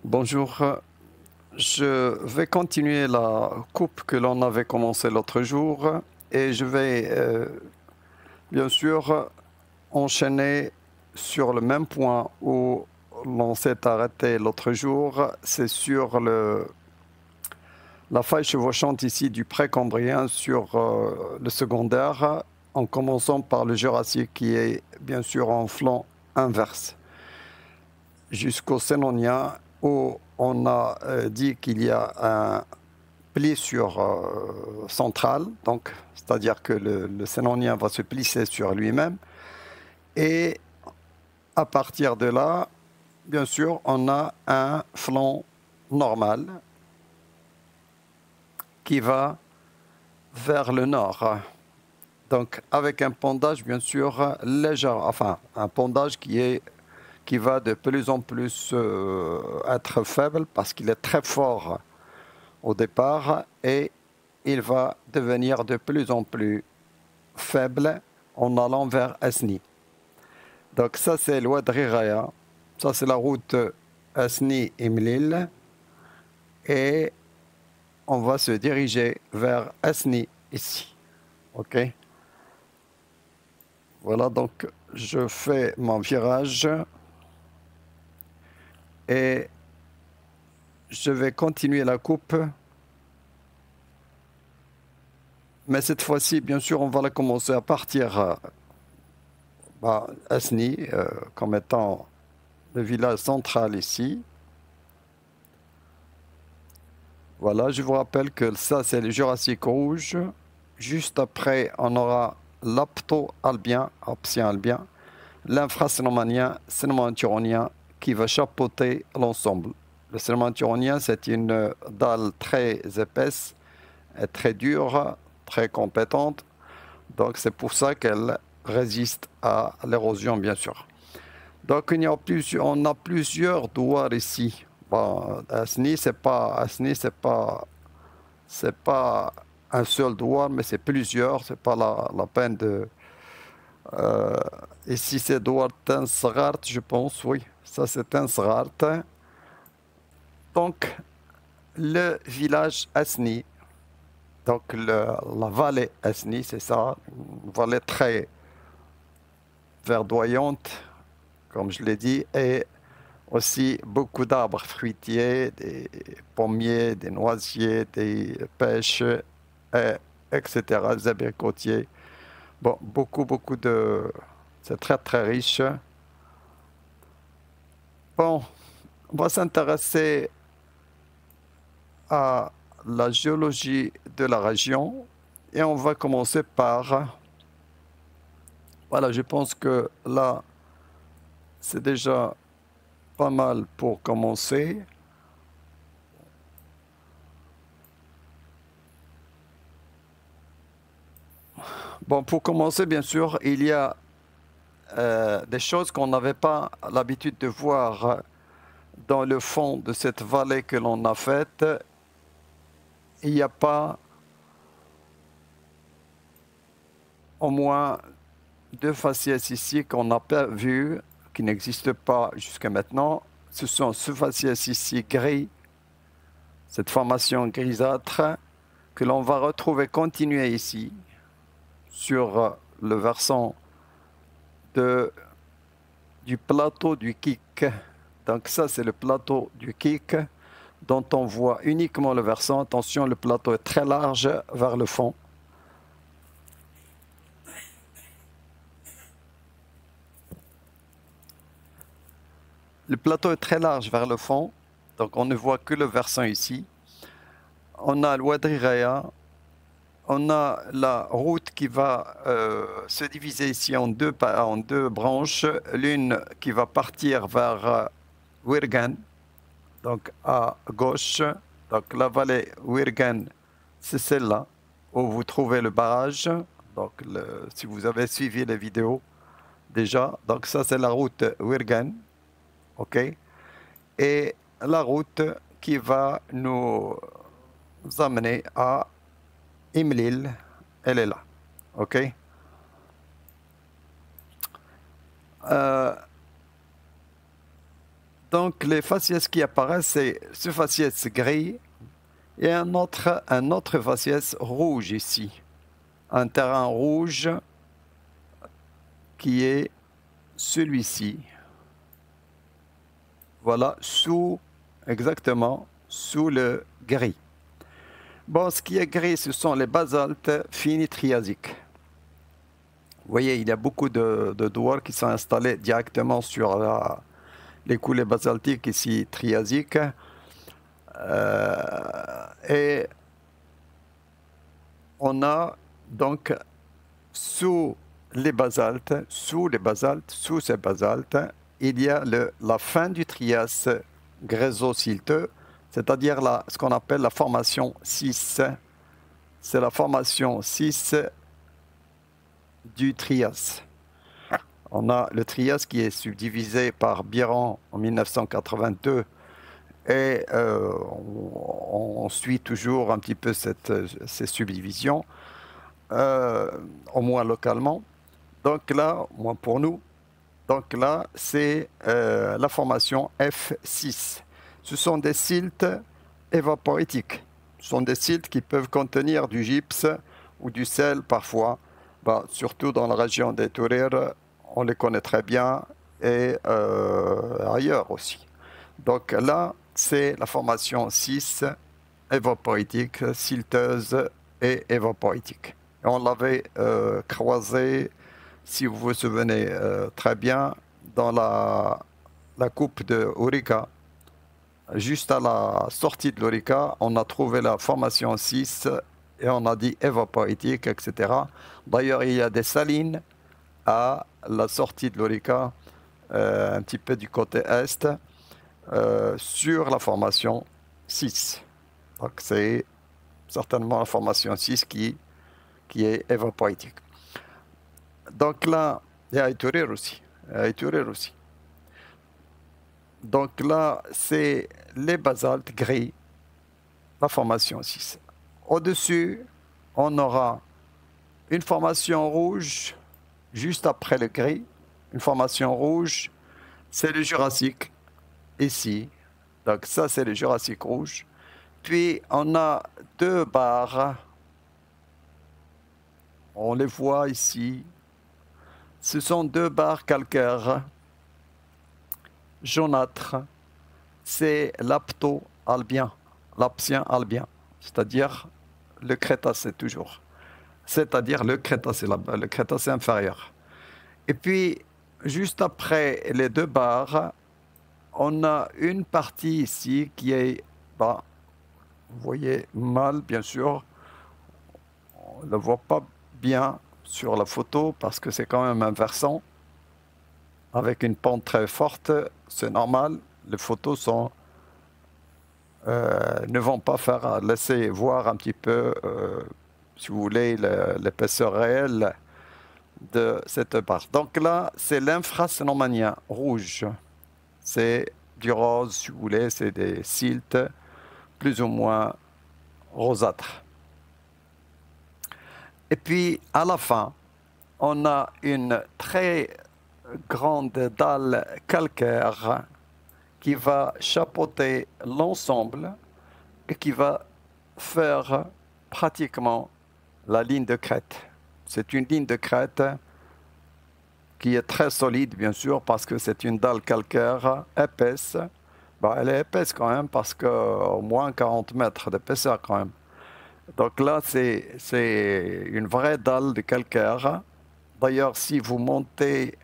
Bonjour, je vais continuer la coupe que l'on avait commencé l'autre jour et je vais bien sûr enchaîner sur le même point où l'on s'est arrêté l'autre jour, c'est sur la faille chevauchante ici du Précambrien sur le secondaire, en commençant par le Jurassique qui est bien sûr en flanc inverse jusqu'au Sénonien où on a dit qu'il y a un plissure centrale, donc c'est-à-dire que le Sénonien va se plisser sur lui-même et à partir de là, bien sûr, on a un flanc normal qui va vers le nord. Donc avec un pendage bien sûr léger, enfin un pendage qui va de plus en plus être faible parce qu'il est très fort au départ et il va devenir de plus en plus faible en allant vers Asni. Donc ça c'est l'Ouadri Raya, ça c'est la route Asni-Imlil et on va se diriger vers Asni ici. Ok. Voilà, donc je fais mon virage et je vais continuer la coupe. Mais cette fois-ci, bien sûr, on va la commencer à partir Asni, comme étant le village central ici. Voilà, je vous rappelle que ça, c'est le Jurassique rouge. Juste après, on aura l'Apto-Albien, Aptien-Albien, l'infrasénomanien, sénomanturonien, qui va chapeauter l'ensemble. Le sénomanturonien, c'est une dalle très épaisse et très dure, très compétente. Donc, c'est pour ça qu'elle résiste à l'érosion, bien sûr. Donc, on a plusieurs douars ici. Bon, Asni, c'est pas un seul douar, mais c'est plusieurs. C'est pas la peine de. Ici, c'est douar Tensrart, je pense, oui. Ça, c'est Tensrart. Donc, le village Asni, donc la vallée Asni, c'est ça, une vallée très verdoyante, comme je l'ai dit, et aussi beaucoup d'arbres fruitiers, des pommiers, des noisiers, des pêches, etc., des abricotiers. Bon, beaucoup de. C'est très très riche. Bon, on va s'intéresser à la géologie de la région et on va commencer par. Voilà, je pense que là, c'est déjà pas mal pour commencer. Bon, pour commencer, bien sûr, il y a des choses qu'on n'avait pas l'habitude de voir dans le fond de cette vallée que l'on a faite. Il n'y a pas au moins deux faciès ici qu'on n'a pas vu, qui n'existent pas jusqu'à maintenant. Ce sont ce faciès ici gris, cette formation grisâtre, que l'on va retrouver continuer ici, sur le versant du plateau du Kik. Donc ça, c'est le plateau du Kik, dont on voit uniquement le versant. Attention, le plateau est très large vers le fond. Le plateau est très large vers le fond, donc on ne voit que le versant ici. On a l'Ouadri Raya, on a la route qui va se diviser ici en deux branches, l'une qui va partir vers Wirgan, donc à gauche. Donc la vallée Wirgan, c'est celle-là où vous trouvez le barrage. Donc si vous avez suivi les vidéos déjà, donc ça c'est la route Wirgan, ok. Et la route qui va nous amener à Imlil, elle est là, ok. Donc les faciès qui apparaissent, c'est ce faciès gris et un autre faciès rouge ici. Un terrain rouge qui est celui-ci. Voilà, exactement sous le gris. Bon, ce qui est gris, ce sont les basaltes finis triasiques. Vous voyez, il y a beaucoup de douars qui sont installés directement sur les coulées basaltiques ici triasiques. Et on a donc sous ces basaltes, il y a la fin du Trias gréso-silteux, c'est-à-dire ce qu'on appelle la formation 6. C'est la formation 6 du Trias. On a le Trias qui est subdivisé par Biran en 1982 et on suit toujours un petit peu ces subdivisions, au moins localement. Donc là, moins pour nous, donc là, c'est la formation F6. Ce sont des siltes évaporétiques. Ce sont des siltes qui peuvent contenir du gypse ou du sel parfois. Bah, surtout dans la région des Tourir, on les connaît très bien et ailleurs aussi. Donc là, c'est la formation 6 évaporétique, silteuse et évaporétique. Et on l'avait croisé, si vous vous souvenez très bien, dans la coupe de Ourika. Juste à la sortie de l'Ourika, on a trouvé la formation 6 et on a dit évaporétique, etc. D'ailleurs, il y a des salines à la sortie de l'Ourika, un petit peu du côté est, sur la formation 6. Donc c'est certainement la formation 6 qui est évaporétique. Donc là, il y a Tourir aussi. Donc là, c'est les basaltes gris, la formation 6. Au-dessus, on aura une formation rouge juste après le gris. Une formation rouge, c'est le Jurassique, ici. Donc ça, c'est le Jurassique rouge. Puis, on a deux barres. On les voit ici. Ce sont deux barres calcaires jaunâtres. C'est l'apto-albien, l'aptien albien, c'est-à-dire le Crétacé toujours. C'est-à-dire le Crétacé inférieur. Et puis, juste après les deux barres, on a une partie ici qui est, bah, vous voyez mal bien sûr, on ne le voit pas bien sur la photo parce que c'est quand même un versant avec une pente très forte, c'est normal, les photos ne vont pas laisser voir un petit peu, si vous voulez, l'épaisseur réelle de cette barre. Donc là, c'est l'infracénomanien rouge. C'est du rose, si vous voulez, c'est des siltes plus ou moins rosâtres. Et puis, à la fin, on a une très grande dalle calcaire qui va chapeauter l'ensemble et qui va faire pratiquement la ligne de crête. C'est une ligne de crête qui est très solide, bien sûr, parce que c'est une dalle calcaire épaisse. Bon, elle est épaisse quand même, parce qu'au moins 40 mètres d'épaisseur quand même. Donc là, c'est une vraie dalle de calcaire. D'ailleurs, si vous montez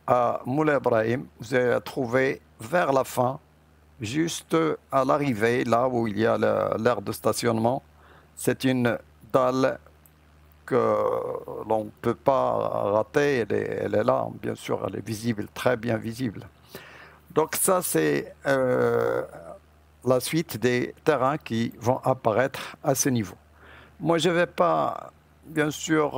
à Moulay Ibrahim, vous allez la trouver vers la fin, juste à l'arrivée, là où il y a l'aire de stationnement. C'est une dalle que l'on ne peut pas rater, elle est là, bien sûr, elle est visible, très bien visible. Donc ça, c'est la suite des terrains qui vont apparaître à ce niveau. Moi, je ne vais pas, bien sûr,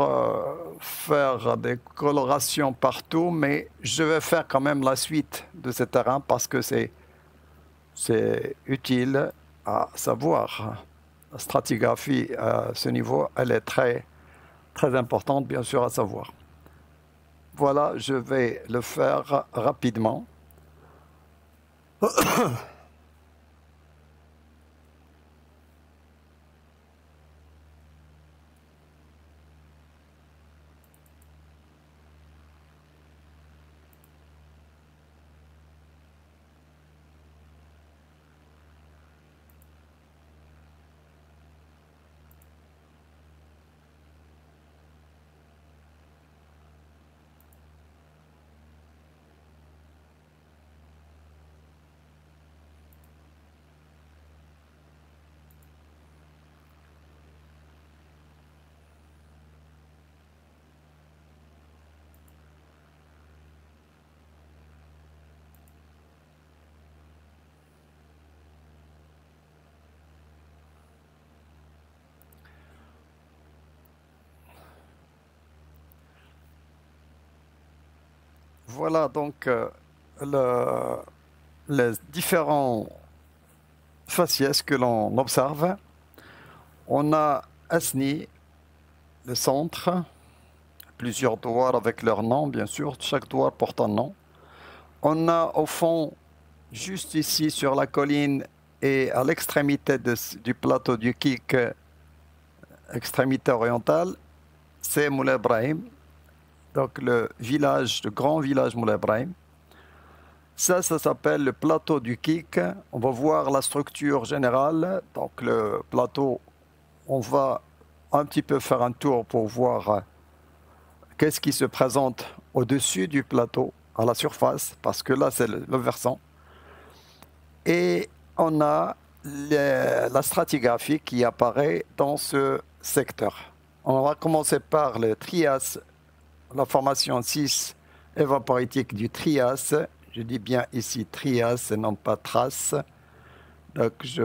faire des colorations partout, mais je vais faire quand même la suite de ces terrains parce que c'est utile à savoir. La stratigraphie à ce niveau, elle est très importante, bien sûr, à savoir. Voilà, je vais le faire rapidement. Voilà donc les différents faciès que l'on observe. On a Asni, le centre, plusieurs douars avec leur nom, bien sûr, chaque douar porte un nom. On a au fond, juste ici sur la colline et à l'extrémité du plateau du Kik, extrémité orientale, c'est Moulay Ibrahim, donc le village, le grand village Moulay Ibrahim. Ça s'appelle le plateau du Kik. On va voir la structure générale. Donc le plateau, on va un petit peu faire un tour pour voir qu'est-ce qui se présente au-dessus du plateau, à la surface, parce que là c'est le versant. Et on a la stratigraphie qui apparaît dans ce secteur. On va commencer par le Trias, la formation 6 évaporitique du Trias. Je dis bien ici Trias et non pas Trace. Donc je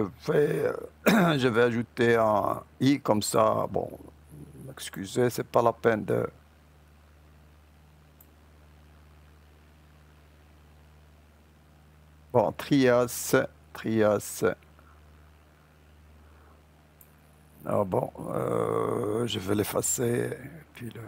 vais ajouter un I comme ça. Bon, excusez, c'est pas la peine de... Bon, Trias. Ah bon, je vais l'effacer. Puis le...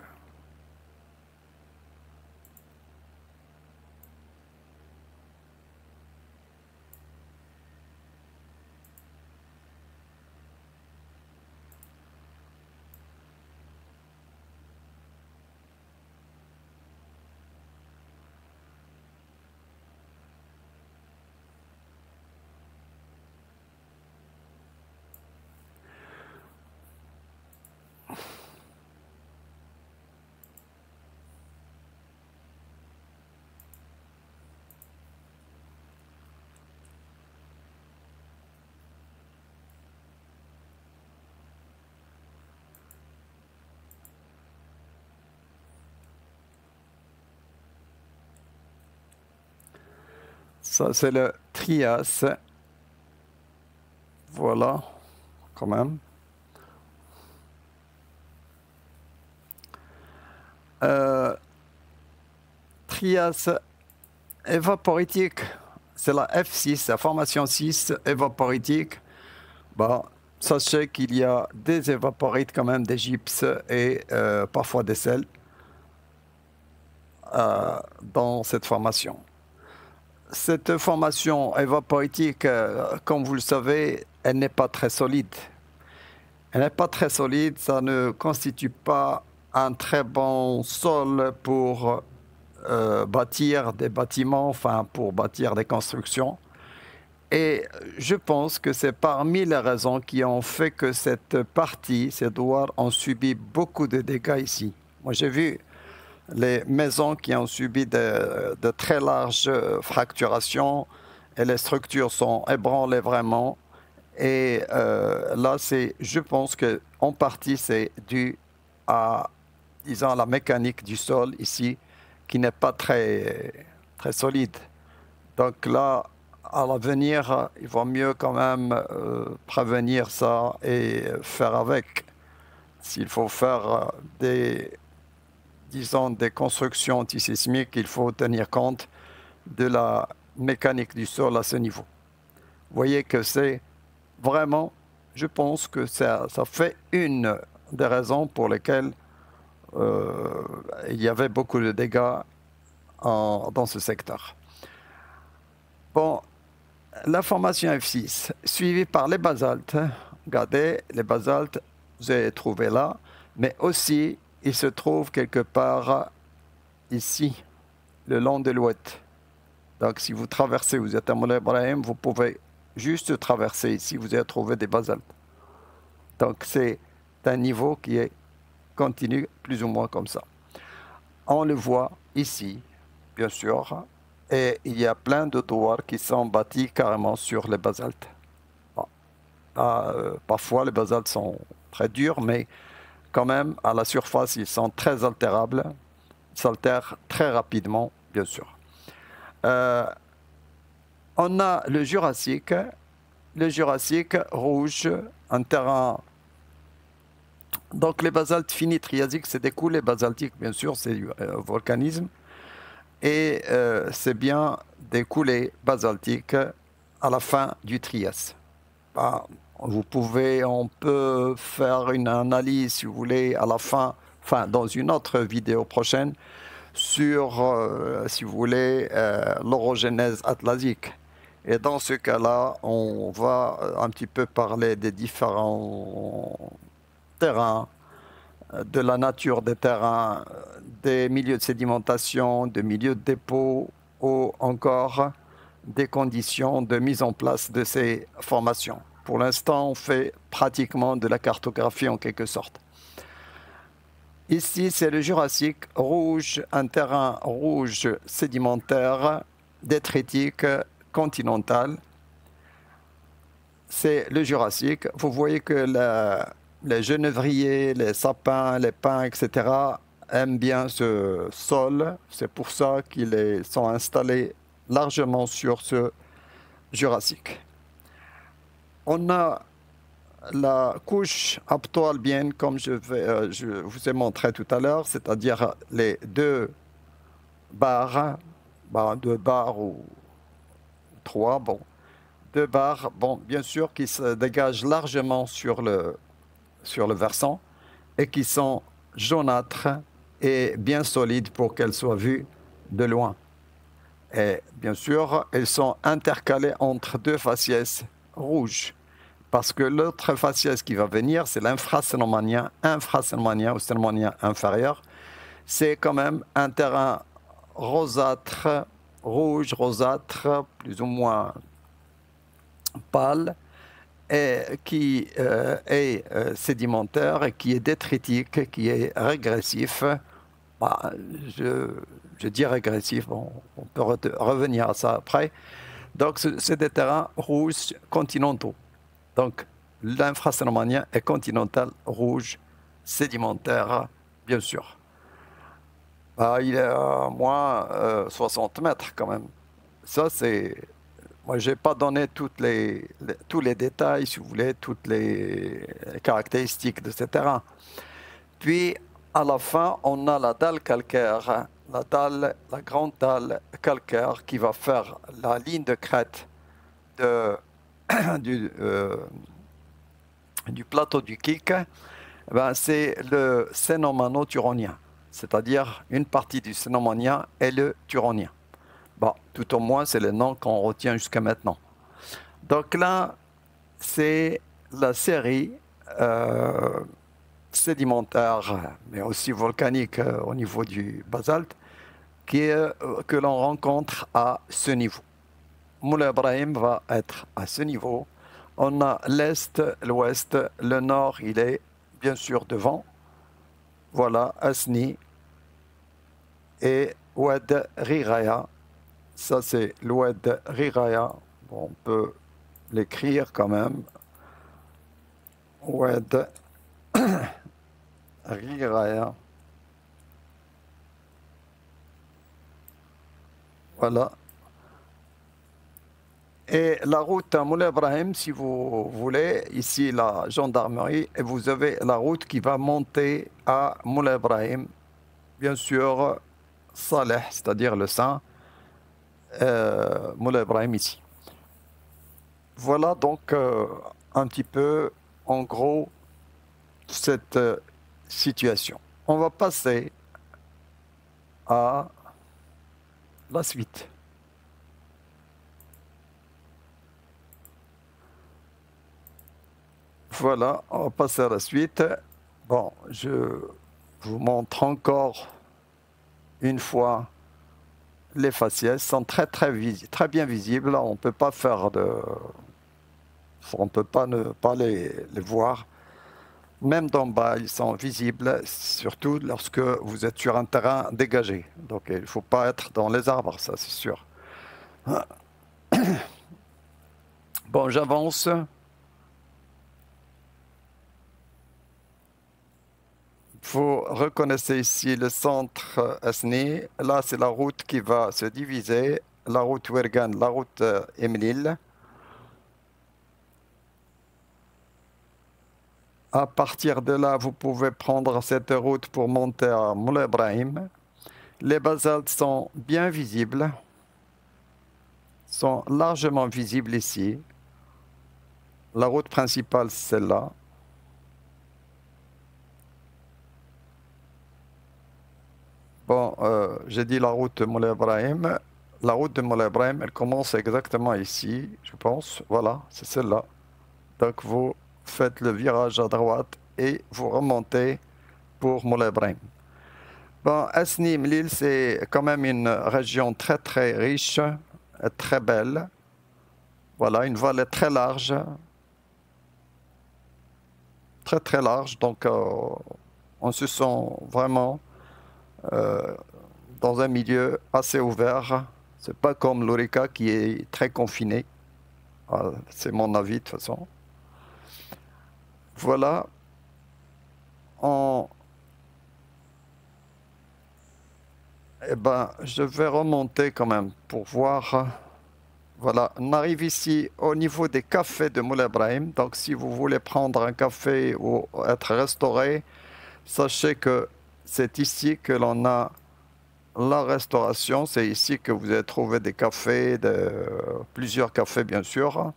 Ça, c'est le Trias. Voilà, quand même. Trias évaporitique, c'est la F6, la formation 6 évaporitique. Bah, sachez qu'il y a des évaporites quand même, des gypses et parfois des sels dans cette formation. Cette formation évaporitique, comme vous le savez, elle n'est pas très solide. Elle n'est pas très solide, ça ne constitue pas un très bon sol pour bâtir des bâtiments, enfin pour bâtir des constructions. Et je pense que c'est parmi les raisons qui ont fait que cette partie, ces douars, ont subi beaucoup de dégâts ici. Moi, j'ai vu les maisons qui ont subi de très larges fracturations et les structures sont ébranlées vraiment. Et là, je pense qu'en partie, c'est dû à, disons, la mécanique du sol ici, qui n'est pas très, très solide. Donc là, à l'avenir, il vaut mieux quand même prévenir ça et faire avec. S'il faut faire disons, des constructions antisismiques, il faut tenir compte de la mécanique du sol à ce niveau. Vous voyez que c'est vraiment, je pense que ça fait une des raisons pour lesquelles il y avait beaucoup de dégâts dans ce secteur. Bon, la formation F6, suivie par les basaltes. Regardez, les basaltes, vous allez trouver là, mais aussi, il se trouve quelque part ici, le long de l'ouest. Donc, si vous traversez, vous êtes à Moulay Ibrahim, vous pouvez juste traverser ici, vous allez trouver des basaltes. Donc, c'est un niveau qui est continu, plus ou moins comme ça. On le voit ici, bien sûr, et il y a plein de douars qui sont bâtis carrément sur les basaltes. Bon. Parfois, les basaltes sont très durs, mais quand même, à la surface, ils sont très altérables. Ils s'altèrent très rapidement, bien sûr. On a le Jurassique rouge, un terrain. Donc les basaltes finis triasiques, c'est des coulées basaltiques, bien sûr, c'est du volcanisme. Et c'est bien des coulées basaltiques à la fin du Trias. Ben, on peut faire une analyse, si vous voulez, à la fin, enfin dans une autre vidéo prochaine, sur, si vous voulez, l'orogénèse atlasique. Et dans ce cas-là, on va un petit peu parler des différents terrains, de la nature des terrains, des milieux de sédimentation, des milieux de dépôt ou encore des conditions de mise en place de ces formations. Pour l'instant, on fait pratiquement de la cartographie en quelque sorte. Ici, c'est le Jurassique rouge, un terrain rouge sédimentaire, détritique, continental. C'est le Jurassique. Vous voyez que les genévriers, les sapins, les pins, etc. aiment bien ce sol. C'est pour ça qu'ils sont installés largement sur ce Jurassique. On a la couche apto-albienne, comme je vous ai montré tout à l'heure, c'est-à-dire les deux barres ou trois, bon, deux barres, bon, bien sûr, qui se dégagent largement sur le versant et qui sont jaunâtres et bien solides pour qu'elles soient vues de loin. Et bien sûr, elles sont intercalées entre deux faciès rouges. Parce que l'autre faciès qui va venir, c'est l'infrasénomanien ou sénomanien inférieur. C'est quand même un terrain rosâtre, rouge, rosâtre, plus ou moins pâle, et qui est sédimentaire, et qui est détritique, qui est régressif. Bah, je dis régressif, bon, on peut revenir à ça après. Donc, c'est des terrains rouges continentaux. Donc, l'infrasénomanien est continental, rouge, sédimentaire, bien sûr. Bah, il est à moins 60 mètres quand même. Ça, c'est... Moi, je n'ai pas donné tous les détails, si vous voulez, toutes les caractéristiques de ces terrains. Puis, à la fin, on a la dalle calcaire, la grande dalle calcaire qui va faire la ligne de crête du plateau du Kik. Ben, c'est le cénomano-turonien, c'est-à-dire une partie du cénomanien et le turonien. Bon, tout au moins, c'est le nom qu'on retient jusqu'à maintenant. Donc là, c'est la série sédimentaire, mais aussi volcanique au niveau du basalte, que l'on rencontre à ce niveau. Moulay Ibrahim va être à ce niveau. On a l'est, l'ouest, le nord, il est bien sûr devant. Voilà, Asni et Oued Riraya. Ça, c'est l'Oued Riraya. Bon, on peut l'écrire quand même. Oued Riraya. Voilà. Et la route à Moulay Ibrahim, si vous voulez, ici la gendarmerie, et vous avez la route qui va monter à Moulay Ibrahim. Bien sûr, Saleh, c'est-à-dire le saint, Moulay Ibrahim ici. Voilà donc un petit peu, en gros, cette situation. On va passer à la suite. Voilà, on va passer à la suite. Bon, je vous montre encore une fois les faciès sont très bien visibles. On peut pas faire de, on peut pas ne pas les voir. Même d'en bas, ils sont visibles, surtout lorsque vous êtes sur un terrain dégagé. Donc il ne faut pas être dans les arbres, ça c'est sûr. Bon, j'avance. Vous reconnaissez ici le centre Asni. Là, c'est la route qui va se diviser. La route Wergan, la route Emlil. À partir de là, vous pouvez prendre cette route pour monter à Moulay Ibrahim. Les basaltes sont bien visibles, sont largement visibles ici. La route principale, c'est celle-là. Bon, j'ai dit la route de Moulay Ibrahim. La route de Moulay Ibrahim, elle commence exactement ici, je pense. Voilà, c'est celle-là. Donc vous faites le virage à droite et vous remontez pour Moulay Ibrahim. Bon, Asni Mlil, c'est quand même une région très riche, très belle. Voilà, une vallée très large. Très large, donc on se sent vraiment dans un milieu assez ouvert. C'est pas comme l'Orica qui est très confiné. C'est mon avis de toute façon. Voilà. Eh ben, je vais remonter quand même pour voir. Voilà, on arrive ici au niveau des cafés de Moulay Ibrahim. Donc, si vous voulez prendre un café ou être restauré, sachez que c'est ici que l'on a la restauration. C'est ici que vous allez trouver des cafés, plusieurs cafés bien sûr,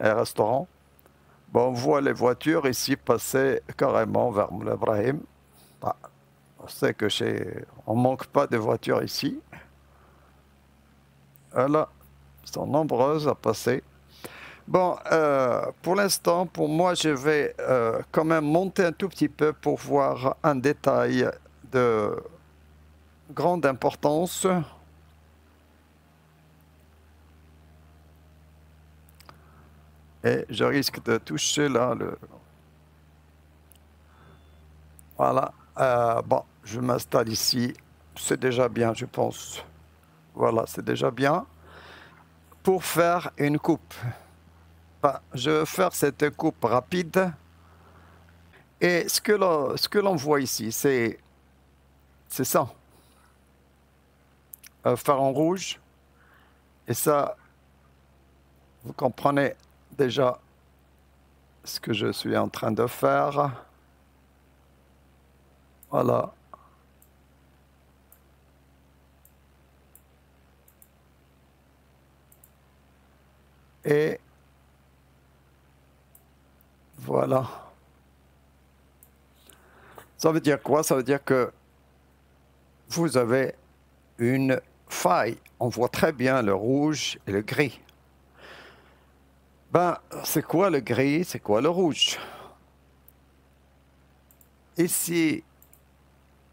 et restaurants. Bon, on voit les voitures ici passer carrément vers Moulay Ibrahim. Bah, on sait que on manque pas de voitures ici. Voilà, elles sont nombreuses à passer. Bon, pour l'instant, pour moi, je vais quand même monter un tout petit peu pour voir un détail de grande importance. Et je risque de toucher là le... Voilà. Bon, je m'installe ici. C'est déjà bien, je pense. Voilà, c'est déjà bien. Pour faire une coupe. Ben, je vais faire cette coupe rapide. Et ce que l'on voit ici, c'est ça. Faire en rouge. Et ça, vous comprenez déjà ce que je suis en train de faire. Voilà. Et voilà. Ça veut dire quoi? Ça veut dire que vous avez une faille. On voit très bien le rouge et le gris. Ben, c'est quoi le gris? C'est quoi le rouge? Ici,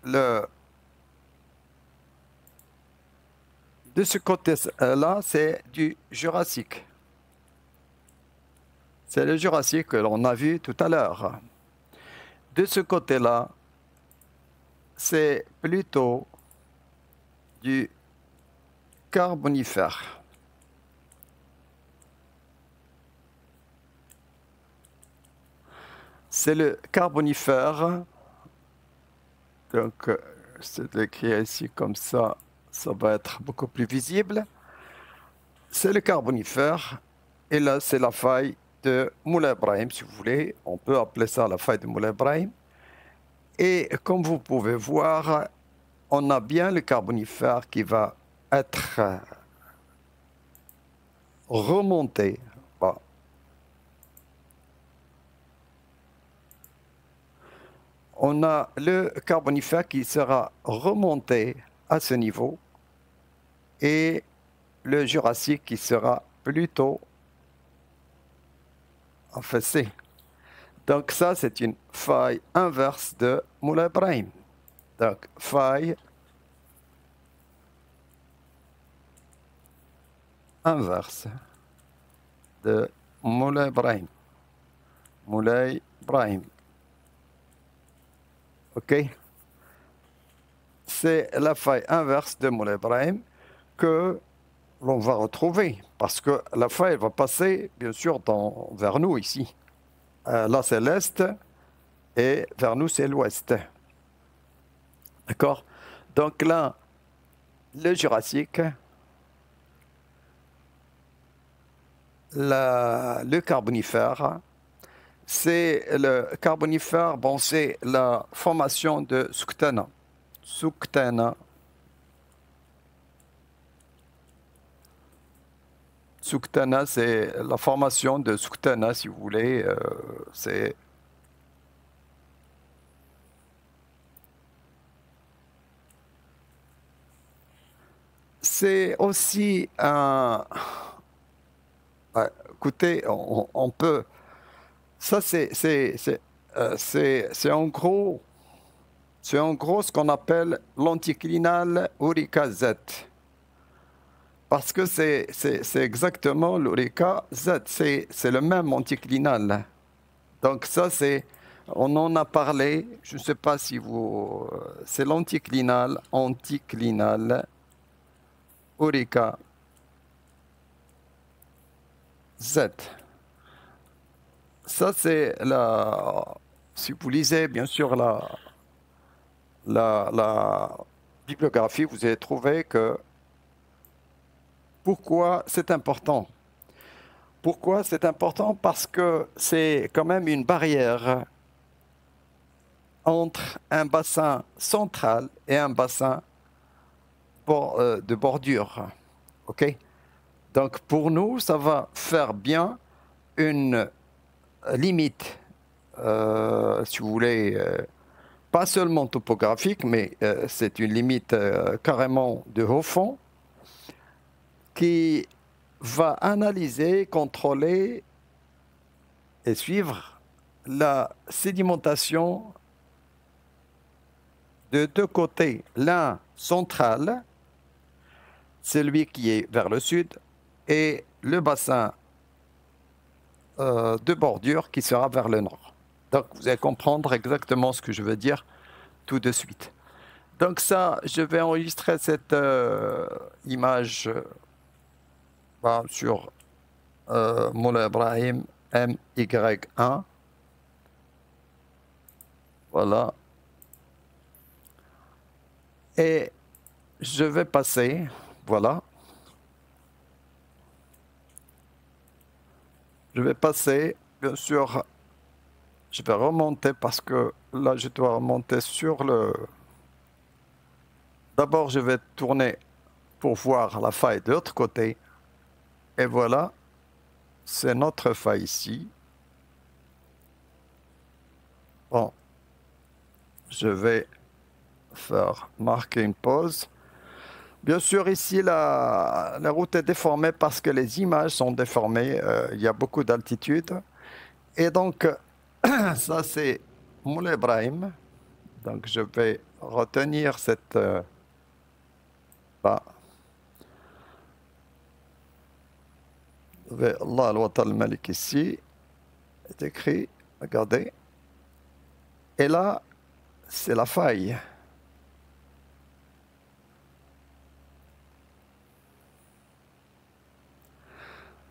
de ce côté-là, c'est du Jurassique. C'est le Jurassique que l'on a vu tout à l'heure. De ce côté-là, c'est plutôt du Carbonifère. C'est le Carbonifère. Donc, c'est écrit ici comme ça va être beaucoup plus visible. C'est le Carbonifère. Et là, c'est la faille de Moulay Ibrahim, si vous voulez. On peut appeler ça la faille de Moulay Ibrahim. Et comme vous pouvez voir, on a bien le Carbonifère qui va être remonté. Bon. On a le Carbonifère qui sera remonté à ce niveau et le Jurassique qui sera plutôt affaissé. Donc ça, c'est une faille inverse de Moulay Ibrahim. Donc faille inverse de Moulay Ibrahim. Moulay Ibrahim. OK? C'est la faille inverse de Moulay Ibrahim que l'on va retrouver. Parce que la faille va passer, bien sûr, vers nous ici. Là, c'est l'Est et vers nous, c'est l'Ouest. D'accord? Donc là, le Jurassique, le Carbonifère, c'est le Carbonifère, bon, c'est la formation de Souktana. Souktana. Souktana, c'est la formation de Souktana, si vous voulez. C'est aussi un... Ouais, écoutez, on peut... Ça, c'est en gros... C'est en gros ce qu'on appelle l'anticlinal Aurica Z. Parce que c'est exactement l'Aurica Z. C'est le même anticlinal. Donc ça, on en a parlé. Je ne sais pas si vous... C'est l'anticlinal, Aurica Z. Ça, c'est si vous lisez, bien sûr, la bibliographie, vous allez trouver que pourquoi c'est important. Pourquoi c'est important? Parce que c'est quand même une barrière entre un bassin central et un bassin de bordure. OK? Donc pour nous, ça va faire bien une limite, si vous voulez, pas seulement topographique, mais c'est une limite carrément de haut fond qui va analyser, contrôler et suivre la sédimentation de deux côtés. L'un central, celui qui est vers le sud, et le bassin de bordure qui sera vers le nord. Donc vous allez comprendre exactement ce que je veux dire tout de suite. Donc ça, je vais enregistrer cette image sur Moulay Ibrahim MY1. Voilà. Et je vais passer, voilà. Je vais passer, bien sûr, je vais remonter parce que là, je dois remonter sur le... D'abord, je vais tourner pour voir la faille de l'autre côté. Et voilà, c'est notre faille ici. Bon, je vais faire marquer une pause. Bien sûr, ici, la route est déformée parce que les images sont déformées. Il y a beaucoup d'altitude. Et donc, ça, c'est Moulay Ibrahim. Donc, je vais retenir cette... Allah al-Watan al-Malik ici est écrit, regardez. Et là, c'est la faille.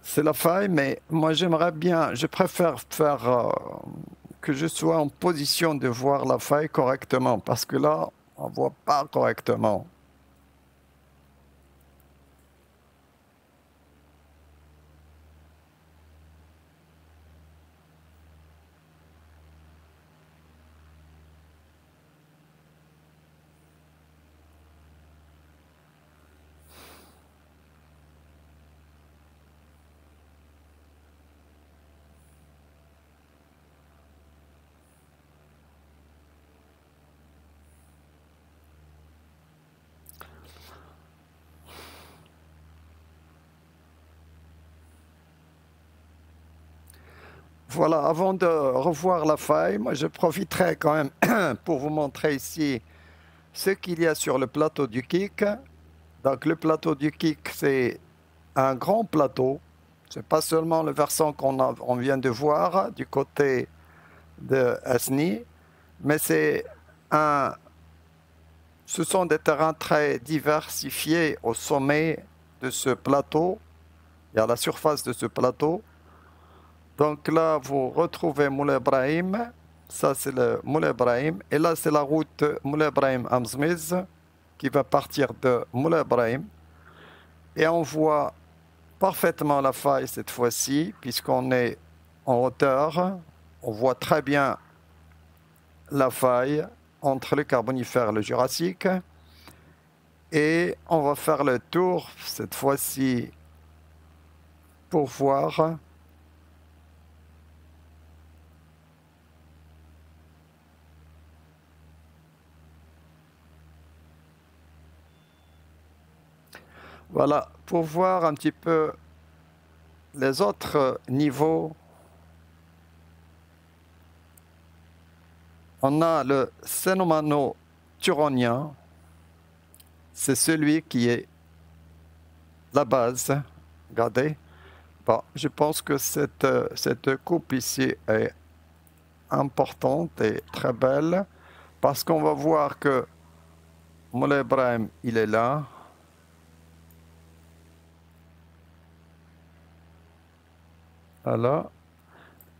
C'est la faille, mais moi j'aimerais bien, je préfère faire que je sois en position de voir la faille correctement, parce que là, on ne voit pas correctement. Voilà, avant de revoir la faille, moi je profiterai quand même pour vous montrer ici ce qu'il y a sur le plateau du Kik. Donc le plateau du Kik, c'est un grand plateau. C'est pas seulement le versant on vient de voir du côté de Asni, mais ce sont des terrains très diversifiés au sommet de ce plateau et à la surface de ce plateau. Donc là, vous retrouvez Moulay Ibrahim. Ça, c'est le Moulay Ibrahim. Et là, c'est la route Moulay Ibrahim-Amzmiz qui va partir de Moulay Ibrahim. Et on voit parfaitement la faille cette fois-ci, puisqu'on est en hauteur. On voit très bien la faille entre le Carbonifère et le Jurassique. Et on va faire le tour cette fois-ci pour voir. Voilà, pour voir un petit peu les autres niveaux. On a le Cénomano-Turonien. C'est celui qui est la base. Regardez. Bon, je pense que cette coupe ici est importante et très belle parce qu'on va voir que Moulay Ibrahim, il est là. Voilà.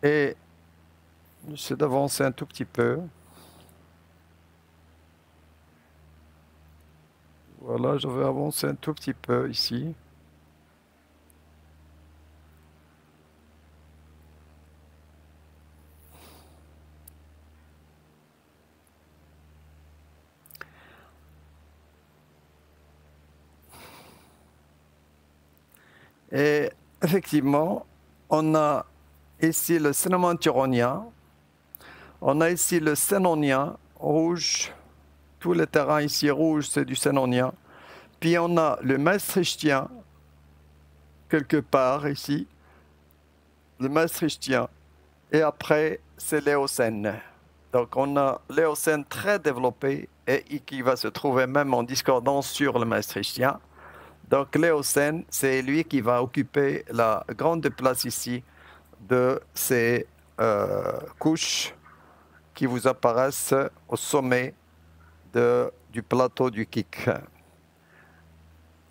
Et j'essaie d'avancer un tout petit peu. Voilà, je vais avancer un tout petit peu ici. Et effectivement, on a ici le Cénoman turonien, on a ici le sénonien rouge, tous les terrains ici rouges, c'est du sénonien. Puis on a le maastrichtien, quelque part ici, le maastrichtien. Et après, c'est l'éocène. Donc on a l'éocène très développé et qui va se trouver même en discordance sur le maastrichtien. Donc l'éocène, c'est lui qui va occuper la grande place ici de ces couches qui vous apparaissent au sommet du plateau du Kik.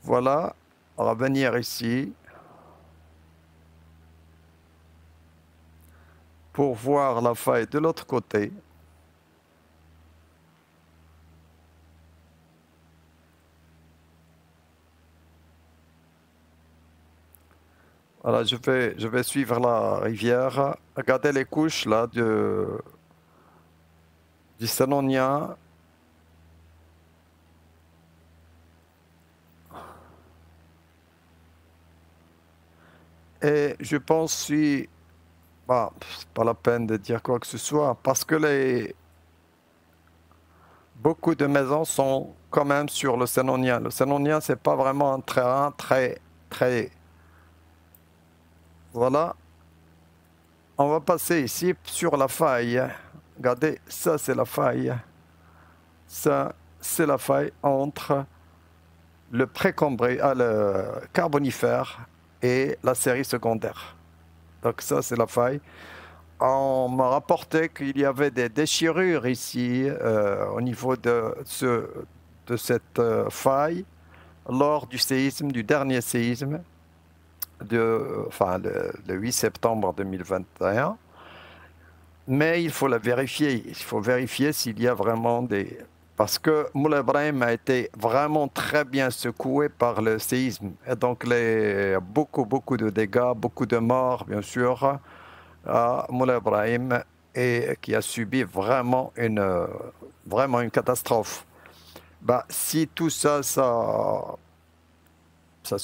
Voilà, on va venir ici pour voir la faille de l'autre côté. Voilà, je vais suivre la rivière. Regardez les couches là du Sénonien. Et je pense si bah, c'est pas la peine de dire quoi que ce soit parce que beaucoup de maisons sont quand même sur le Sénonien. Le Sénonien, c'est pas vraiment un terrain très. Voilà. On va passer ici sur la faille. Regardez, ça c'est la faille. Ça, c'est la faille entre le le Carbonifère et la série secondaire. Donc ça, c'est la faille. On m'a rapporté qu'il y avait des déchirures ici au niveau de cette faille lors du séisme, du dernier séisme, le 8 septembre 2021. Mais il faut la vérifier. Il faut vérifier s'il y a vraiment des... Parce que Moulay Ibrahim a été vraiment très bien secoué par le séisme. Et donc, beaucoup de dégâts, beaucoup de morts, bien sûr, à Moulay Ibrahim, et qui a subi vraiment une catastrophe. Bah, si tout ça se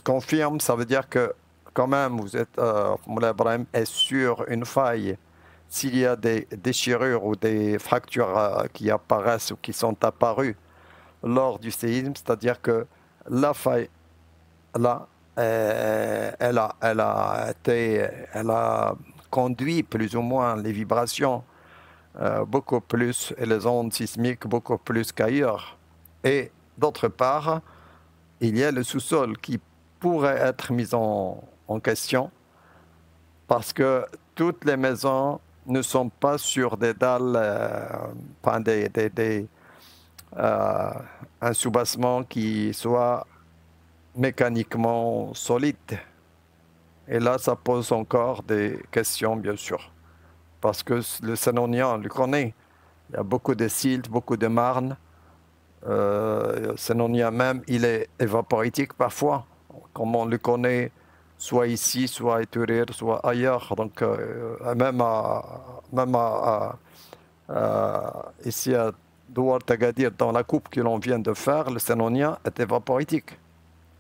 confirme, ça veut dire que quand même, Moulay Ibrahim est sur une faille. S'il y a des déchirures ou des fractures qui apparaissent ou qui sont apparues lors du séisme, c'est-à-dire que la faille, là, elle a conduit plus ou moins les vibrations beaucoup plus et les ondes sismiques beaucoup plus qu'ailleurs. Et d'autre part, il y a le sous-sol qui pourrait être mis en question parce que toutes les maisons ne sont pas sur des dalles, enfin un soubassement qui soit mécaniquement solide. Et là, ça pose encore des questions, bien sûr. Parce que le Sénonien, on le connaît. Il y a beaucoup de silt, beaucoup de marne. Le Sénonien même, il est évaporitique parfois, comme on le connaît, soit ici, soit à Iturir, soit ailleurs. Donc, ici à Douar Tagadir, dans la coupe que l'on vient de faire, le Sénonien est évaporitique.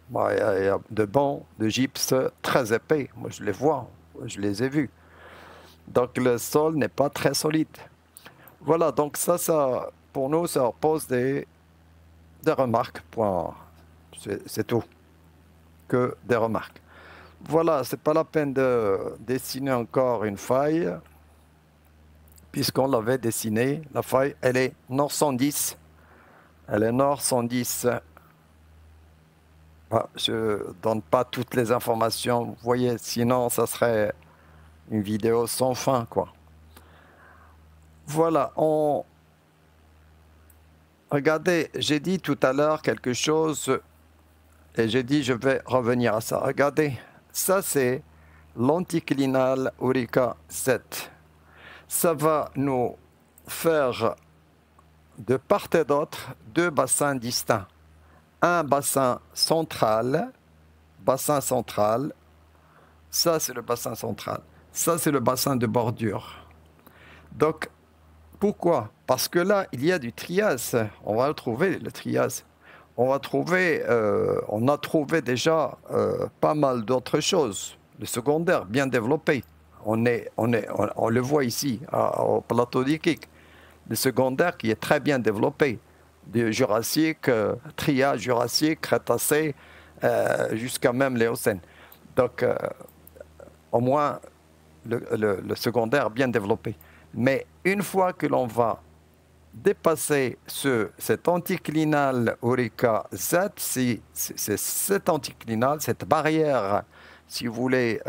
Bon, il y a de bancs de gypse très épais. Moi, je les vois, je les ai vus. Donc, le sol n'est pas très solide. Voilà, donc ça pour nous, ça pose des remarques. Point. C'est tout. Que des remarques. Voilà, c'est pas la peine de dessiner encore une faille, puisqu'on l'avait dessinée. La faille, elle est nord 110. Elle est nord 110. Je ne donne pas toutes les informations, vous voyez, sinon ça serait une vidéo sans fin, quoi. Voilà, regardez, j'ai dit tout à l'heure quelque chose et j'ai dit je vais revenir à ça. Regardez, ça c'est l'anticlinal Aurica 7. Ça va nous faire de part et d'autre deux bassins distincts. Un bassin central, ça c'est le bassin central, ça c'est le bassin de bordure. Donc, pourquoi? Parce que là, il y a du Trias, on va le trouver, le Trias. On a trouvé déjà pas mal d'autres choses, le secondaire bien développé. On le voit ici, au plateau d'Iquique, le secondaire qui est très bien développé. Du Jurassique, Trias, Jurassique, Crétacé, jusqu'à même l'Éocène. Donc, au moins, le secondaire bien développé. Mais une fois que l'on va dépasser cet anticlinal Aurica Z, c'est cet anticlinal, cette barrière, si vous voulez,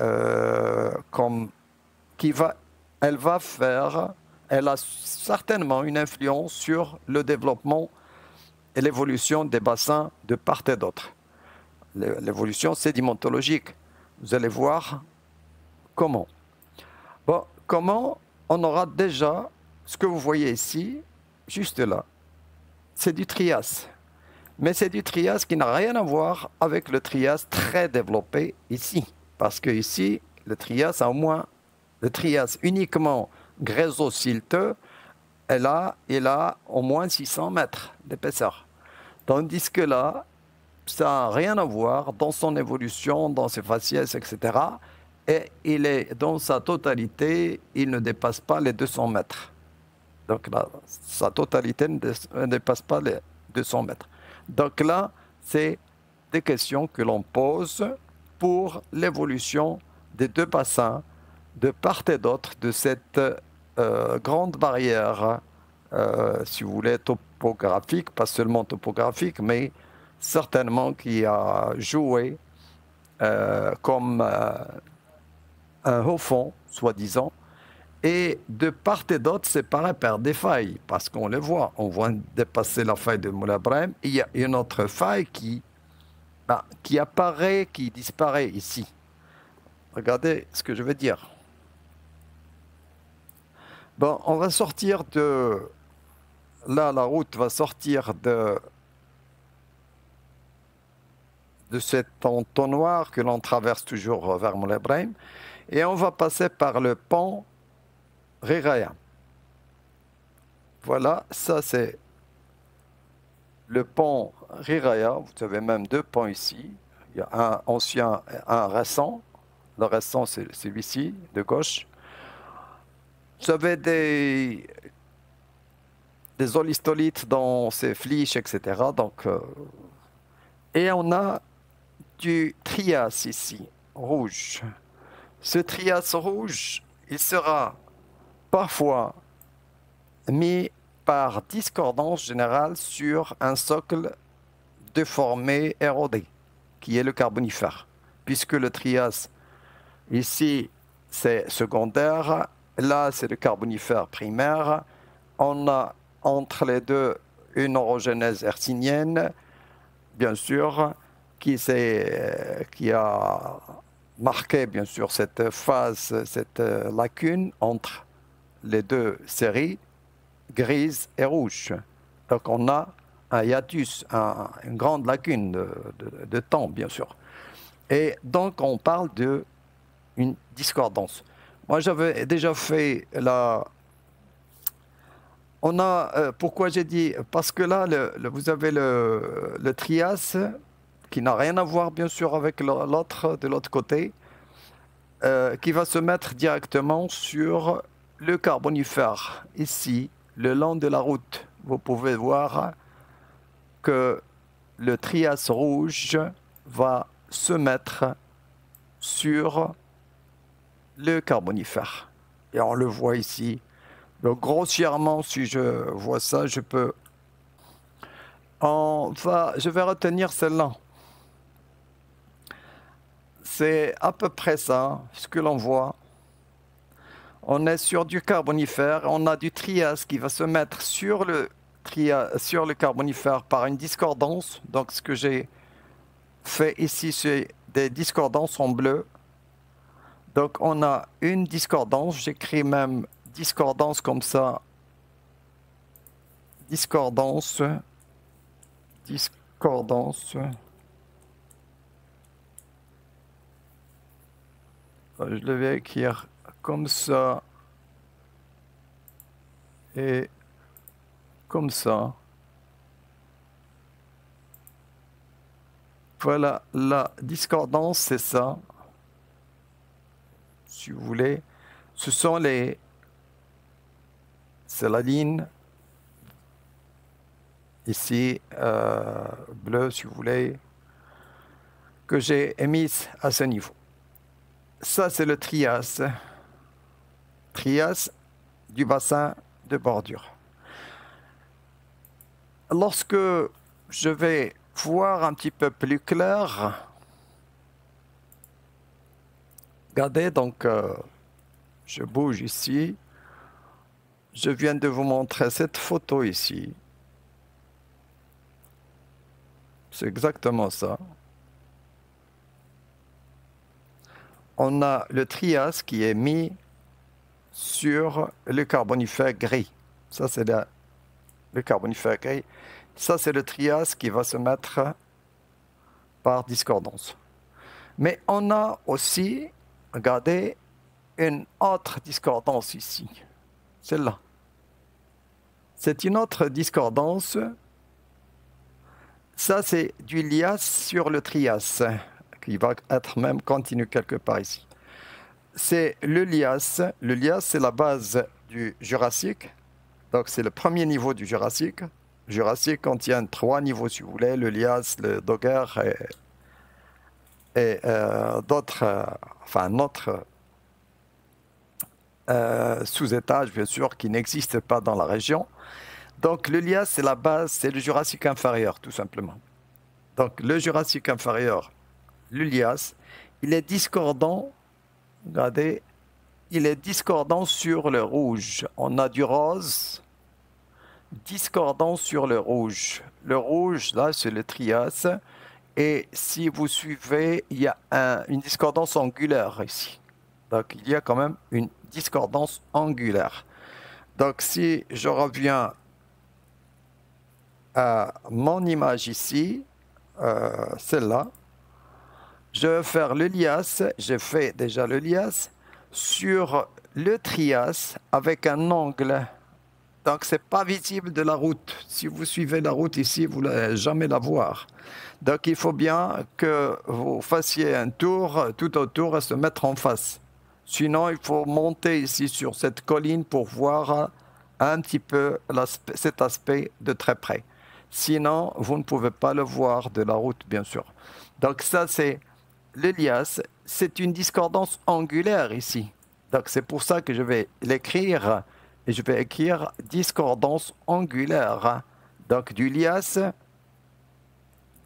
elle a certainement une influence sur le développement et l'évolution des bassins de part et d'autre. L'évolution sédimentologique. Vous allez voir comment. Bon, comment on aura déjà ce que vous voyez ici, juste là. C'est du Trias. Mais c'est du Trias qui n'a rien à voir avec le Trias très développé ici. Parce que ici, le Trias uniquement grésocilteux, il a au moins 600 mètres d'épaisseur. Tandis que là, ça n'a rien à voir dans son évolution, dans ses faciès, etc. Et il est dans sa totalité, il ne dépasse pas les 200 mètres. Donc là, sa totalité ne dépasse pas les 200 mètres. Donc là, c'est des questions que l'on pose pour l'évolution des deux bassins de part et d'autre de cette grande barrière, si vous voulez, topographique, pas seulement topographique, mais certainement qui a joué comme un haut fond, soi-disant, et de part et d'autre séparé par des failles, parce qu'on le voit, on voit dépasser la faille de Moulay Ibrahim, il y a une autre faille qui apparaît, qui disparaît ici. Regardez ce que je veux dire. Bon, on va sortir de... Là, la route va sortir de cet entonnoir que l'on traverse toujours vers Moulay Ibrahim, et on va passer par le pont Riraya. Voilà, ça c'est le pont Riraya. Vous avez même deux ponts ici. Il y a un ancien et un récent. Le récent, c'est celui-ci, de gauche. Vous avez des olistolites dans ces fliches, etc. Donc, et on a du Trias ici, rouge. Ce Trias rouge, il sera parfois mis par discordance générale sur un socle déformé, érodé, qui est le Carbonifère. Puisque le Trias, ici, c'est secondaire, là, c'est le Carbonifère primaire. On a entre les deux une orogénèse hercynienne, bien sûr, qui a marqué, bien sûr, cette phase, cette lacune entre les deux séries, grise et rouge. Donc on a un hiatus, une grande lacune de temps, bien sûr. Et donc on parle d'une discordance. Moi, j'avais déjà fait la... pourquoi j'ai dit? Parce que là, vous avez le Trias, qui n'a rien à voir, bien sûr, avec l'autre, de l'autre côté, qui va se mettre directement sur le Carbonifère, ici, le long de la route. Vous pouvez voir que le Trias rouge va se mettre sur le Carbonifère. Et on le voit ici. Donc grossièrement, si je vois ça, je vais retenir celle-là. C'est à peu près ça, ce que l'on voit. On est sur du Carbonifère, on a du Trias qui va se mettre sur le Carbonifère par une discordance. Donc ce que j'ai fait ici, c'est des discordances en bleu. Donc on a une discordance, j'écris même discordance comme ça. Discordance. Je vais écrire comme ça et comme ça. Voilà, la discordance, c'est ça. Si vous voulez, c'est la ligne ici, bleu, si vous voulez, que j'ai émise à ce niveau. Ça, c'est le Trias du bassin de bordure. Lorsque je vais voir un petit peu plus clair, regardez, donc je bouge ici. Je viens de vous montrer cette photo ici. C'est exactement ça. On a le Trias qui est mis sur le Carbonifère gris. Ça, c'est le Carbonifère gris. Ça, c'est le Trias qui va se mettre par discordance. Mais on a aussi, regardez, une autre discordance ici. Celle-là. C'est une autre discordance. Ça, c'est du lias sur le Trias, qui va être même continu quelque part ici. C'est le lias. Le lias, c'est la base du Jurassique. Donc, c'est le premier niveau du Jurassique. Le Jurassique contient 3 niveaux, si vous voulez, le lias, le Dogger et d'autres, enfin, notre sous-étage, bien sûr, qui n'existe pas dans la région. Donc, le lias, c'est la base, c'est le Jurassique inférieur, tout simplement. Donc, le Jurassique inférieur, le lias, il est discordant, regardez, il est discordant sur le rouge. On a du rose, discordant sur le rouge. Le rouge, là, c'est le Trias. Et si vous suivez, il y a une discordance angulaire ici. Donc, il y a quand même une discordance angulaire. Donc, si je reviens à mon image ici, celle-là, je vais faire le lias, j'ai fait déjà le lias, sur le Trias avec un angle. Donc, ce n'est pas visible de la route. Si vous suivez la route ici, vous n'allez jamais la voir. Donc, il faut bien que vous fassiez un tour tout autour et se mettre en face. Sinon, il faut monter ici sur cette colline pour voir un petit peu cet aspect de très près. Sinon, vous ne pouvez pas le voir de la route, bien sûr. Donc, ça, c'est le lias. C'est une discordance angulaire ici. Donc c'est pour ça que je vais l'écrire et je vais écrire discordance angulaire. Donc du lias,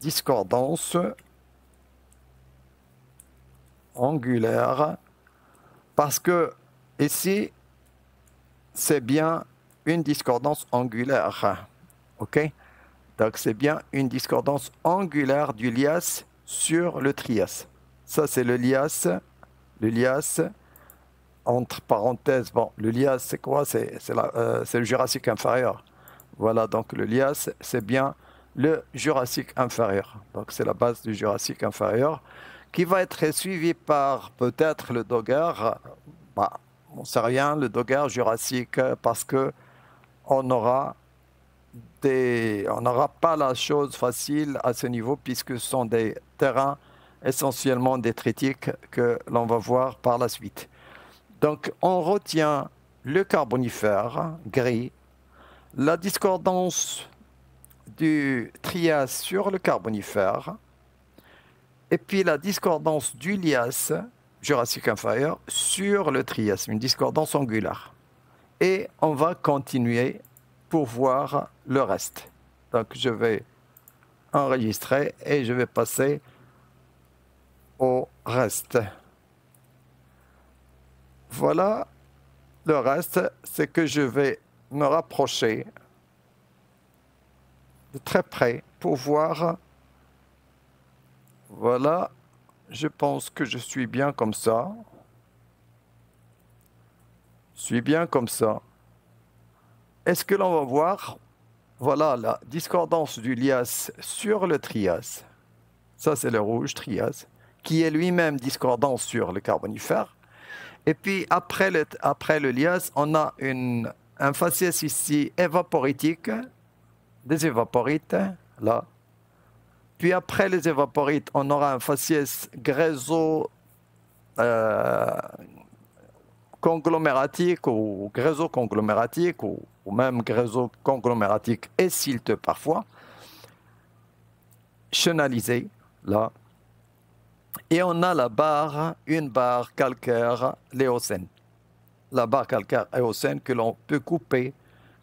discordance angulaire, parce que ici, c'est bien une discordance angulaire. OK? Donc c'est bien une discordance angulaire du lias sur le trias. Ça, c'est le lias. Le lias, entre parenthèses, bon, le lias, c'est quoi? C'est le Jurassique inférieur. Voilà, donc le lias, c'est bien le Jurassique inférieur. Donc c'est la base du Jurassique inférieur qui va être suivi par peut-être le Dogger. Bah, on ne sait rien, le Dogger Jurassique, parce que on n'aura pas la chose facile à ce niveau puisque ce sont des terrains essentiellement détritiques que l'on va voir par la suite. Donc on retient le carbonifère gris, la discordance du Trias sur le carbonifère, et puis la discordance du lias Jurassique inférieur sur le Trias, une discordance angulaire. Et on va continuer pour voir le reste. Donc je vais enregistrer et je vais passer au reste. Voilà, le reste, c'est que je vais me rapprocher de très près pour voir. Voilà, je pense que je suis bien comme ça. Je suis bien comme ça. Est-ce que l'on va voir, voilà, la discordance du lias sur le trias. Ça, c'est le rouge, trias, qui est lui-même discordant sur le carbonifère. Et puis, après le lias, on a un faciès ici évaporitique, des évaporites, là. Puis après les évaporites, on aura un faciès conglomeratique ou gréso-conglomératique ou même gréso-conglomératique et silteux parfois, chenalisé, là. Et on a une barre calcaire léocène. La barre calcaire éocène que l'on peut couper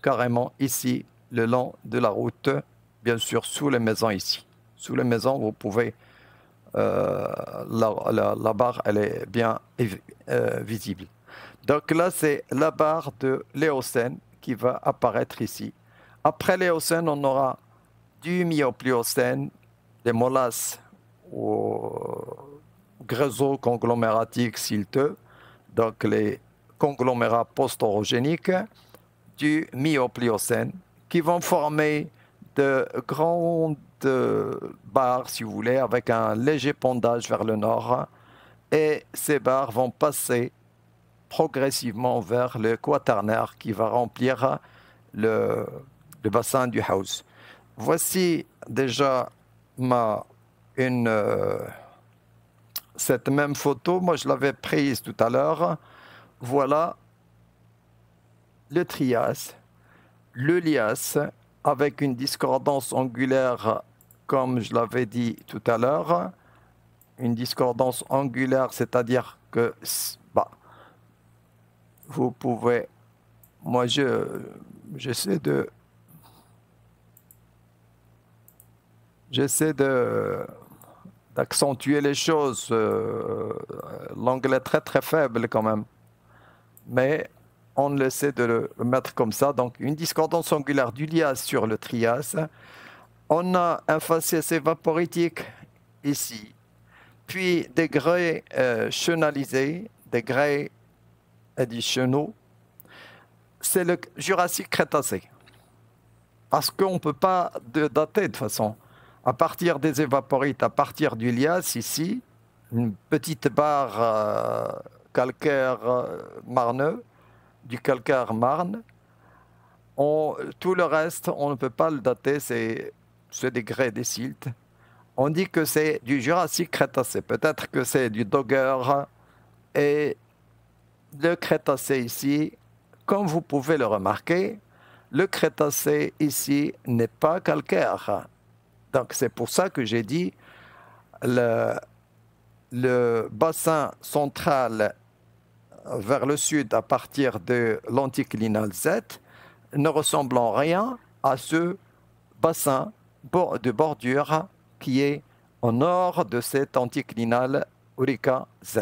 carrément ici, le long de la route, bien sûr sous les maisons ici. Sous les maisons, vous pouvez, la barre, elle est bien visible. Donc là, c'est la barre de l'éocène qui va apparaître ici. Après l'éocène, on aura du myopliocène, des molasses ou gréso-conglomératiques silteux, donc les conglomérats post-orogéniques, du myopliocène, qui vont former de grandes barres, si vous voulez, avec un léger pondage vers le nord. Et ces barres vont passer progressivement vers le quaternaire qui va remplir le bassin du Haus. Voici déjà cette même photo. Moi, je l'avais prise tout à l'heure. Voilà le trias, le lias, avec une discordance angulaire, comme je l'avais dit tout à l'heure. Une discordance angulaire, c'est-à-dire que vous pouvez... Moi, j'essaie d'accentuer les choses. L'angle est très très faible quand même. Mais on essaie de le mettre comme ça. Donc une discordance angulaire du lias sur le trias. On a un faciès évaporitique ici. Puis des grès chenalisés, des grès additionnels. C'est le Jurassique Crétacé. Parce qu'on ne peut pas dater de toute façon. À partir des évaporites, à partir du lias, ici, une petite barre calcaire marneux, du calcaire marne. Tout le reste, on ne peut pas le dater, c'est des grès, des siltes. On dit que c'est du Jurassique Crétacé. Peut-être que c'est du Dogger. Et le Crétacé ici, comme vous pouvez le remarquer, le Crétacé ici n'est pas calcaire. Donc c'est pour ça que j'ai dit le bassin central vers le sud à partir de l'anticlinal Z, ne ressemble en rien à ce bassin de bordure qui est au nord de cet anticlinal Aurica Z.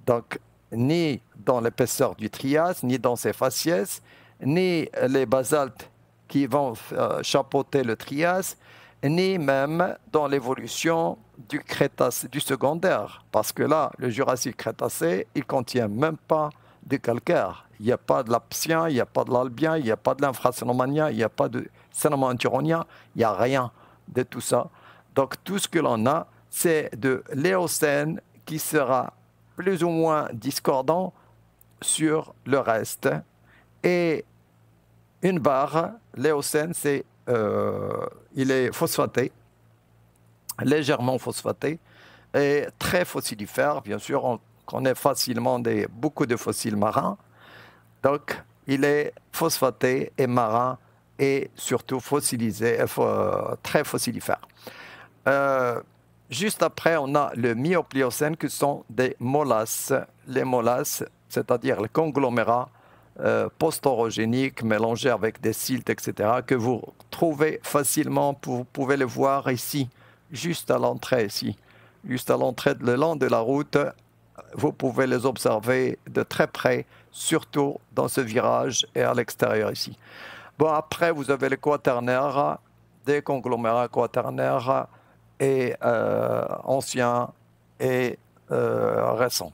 Donc, ni dans l'épaisseur du Trias, ni dans ses faciès, ni les basaltes qui vont chapeauter le Trias, ni même dans l'évolution du Crétacé, du secondaire. Parce que là, le Jurassique Crétacé, il ne contient même pas de calcaire. Il n'y a pas de l'aptien, il n'y a pas de l'albien, il n'y a pas de l'infracénomanien, il n'y a pas de cénomanturonien, il n'y a rien de tout ça. Donc tout ce que l'on a, c'est de l'éocène qui sera plus ou moins discordant sur le reste. Et une barre, l'éocène, il est phosphaté, légèrement phosphaté, et très fossilifère. Bien sûr, on connaît facilement beaucoup de fossiles marins. Donc, il est phosphaté et marin et surtout fossilisé, très fossilifère. Juste après, on a le myopliocène qui sont des molasses. Les molasses, c'est-à-dire les conglomérats post-orogéniques mélangés avec des siltes, etc., que vous trouvez facilement. Vous pouvez les voir ici, juste à l'entrée, ici. Juste à l'entrée, le long de la route, vous pouvez les observer de très près, surtout dans ce virage et à l'extérieur ici. Bon, après, vous avez les quaternaires, des conglomérats quaternaires et anciens et récents.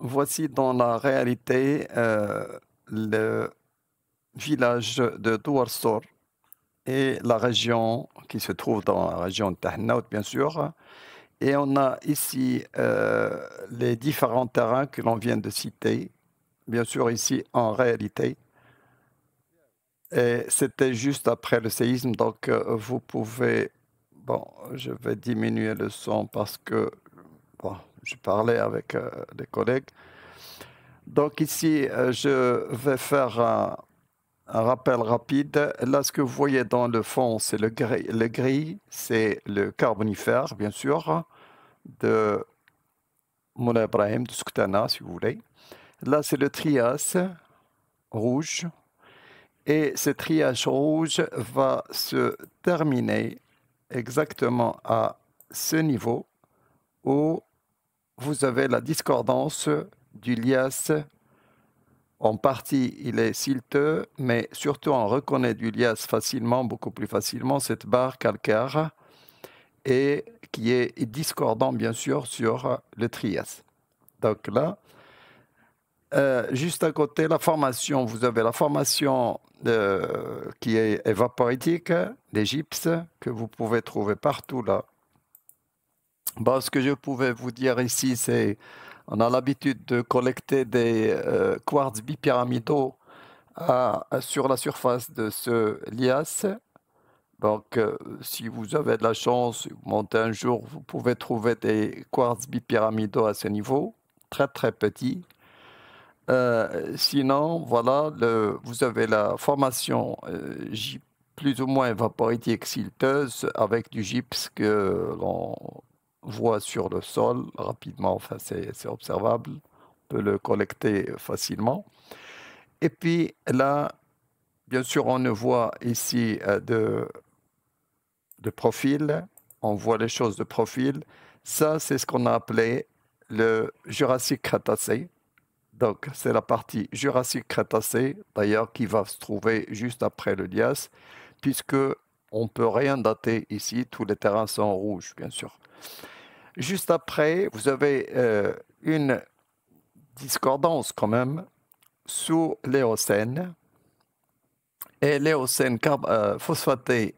Voici dans la réalité le village de Douarsor et la région qui se trouve dans la région de Tahnaout, bien sûr. Et on a ici les différents terrains que l'on vient de citer, bien sûr ici en réalité. Et c'était juste après le séisme, donc vous pouvez... Bon, je vais diminuer le son parce que bon, je parlais avec des collègues. Donc ici, je vais faire un rappel rapide. Là, ce que vous voyez dans le fond, c'est le gris. Le gris, c'est le carbonifère, bien sûr, de Moulay Ibrahim, de Souktana, si vous voulez. Là, c'est le Trias rouge. Et ce triage rouge va se terminer exactement à ce niveau où vous avez la discordance du lias. En partie, il est silteux, mais surtout on reconnaît du lias facilement, beaucoup plus facilement, cette barre calcaire, et qui est discordant bien sûr sur le Trias. Donc là, juste à côté, la formation, vous avez la formation qui est évaporitique, des gypses, que vous pouvez trouver partout là. Bon, ce que je pouvais vous dire ici, c'est on a l'habitude de collecter des quartz bipyramidaux sur la surface de ce lias. Donc, si vous avez de la chance, vous montez un jour, vous pouvez trouver des quartz bipyramidaux à ce niveau, très très petits. Sinon, voilà, vous avez la formation plus ou moins évaporitique silteuse avec du gypse que l'on voit sur le sol rapidement. Enfin, c'est observable. On peut le collecter facilement. Et puis là, bien sûr, on ne voit ici de profil. On voit les choses de profil. Ça, c'est ce qu'on a appelé le Jurassique Crétacé. Donc, c'est la partie Jurassique-Crétacé, d'ailleurs, qui va se trouver juste après le Lias, puisque on ne peut rien dater ici, tous les terrains sont rouges, bien sûr. Juste après, vous avez une discordance quand même sous l'éocène, et l'éocène phosphaté,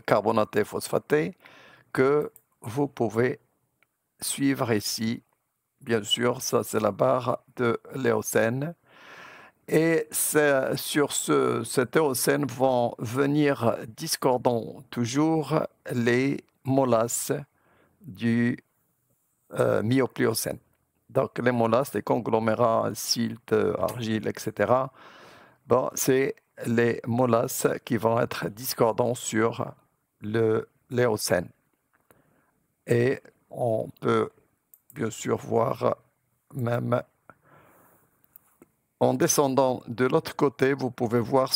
carbonaté phosphaté, que vous pouvez suivre ici. Bien sûr, ça c'est la barre de l'éocène. Et sur cet éocène vont venir discordant toujours les molasses du myopliocène. Donc les molasses, les conglomérats, silt, argile, etc. Bon, c'est les molasses qui vont être discordants sur l'éocène. Et on peut bien sûr voir même en descendant de l'autre côté, vous pouvez voir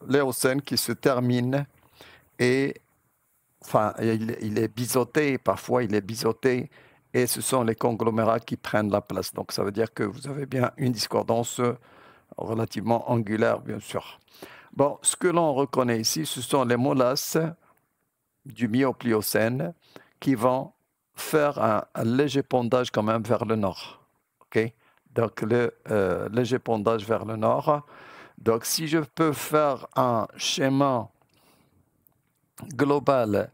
l'Éocène qui se termine et enfin, il est biseauté, parfois il est biseauté, et ce sont les conglomérats qui prennent la place. Donc ça veut dire que vous avez bien une discordance relativement angulaire, bien sûr. Bon, ce que l'on reconnaît ici, ce sont les molasses du Miopliocène qui vont faire un léger pondage quand même vers le nord. Ok. Donc le léger pondage vers le nord. Donc si je peux faire un schéma global,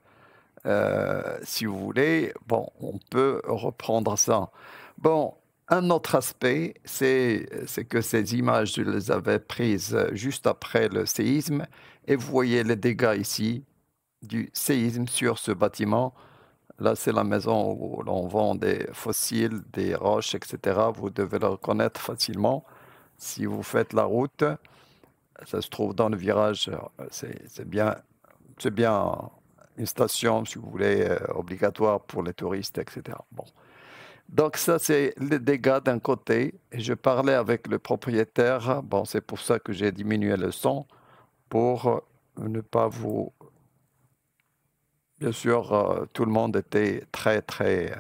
si vous voulez, bon, on peut reprendre ça. Bon, un autre aspect, c'est que ces images, je les avais prises juste après le séisme, et vous voyez les dégâts ici du séisme sur ce bâtiment. Là, c'est la maison où l'on vend des fossiles, des roches, etc. Vous devez le reconnaître facilement. Si vous faites la route, ça se trouve dans le virage. C'est bien une station, si vous voulez, obligatoire pour les touristes, etc. Bon. Donc ça, c'est les dégâts d'un côté. Et je parlais avec le propriétaire. Bon, c'est pour ça que j'ai diminué le son, pour ne pas vous... Bien sûr, tout le monde était très, très,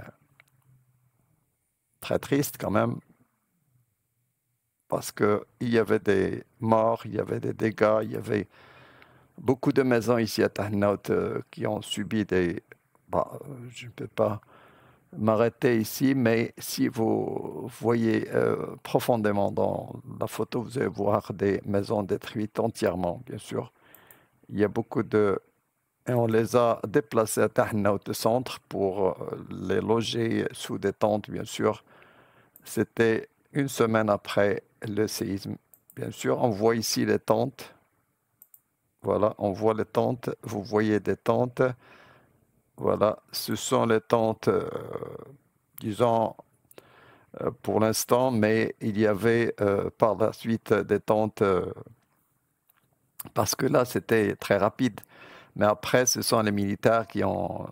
très triste quand même, parce qu'il y avait des morts, il y avait des dégâts, il y avait beaucoup de maisons ici à Tahnaut qui ont subi des... Bah, je ne peux pas m'arrêter ici, mais si vous voyez profondément dans la photo, vous allez voir des maisons détruites entièrement, bien sûr. Il y a beaucoup de... Et on les a déplacés à Tahnaut, au centre, pour les loger sous des tentes, bien sûr. C'était une semaine après le séisme. Bien sûr, on voit ici les tentes. Voilà, on voit les tentes. Vous voyez des tentes. Voilà, ce sont les tentes, disons, pour l'instant, mais il y avait par la suite des tentes, parce que là, c'était très rapide. Mais après, ce sont les militaires qui ont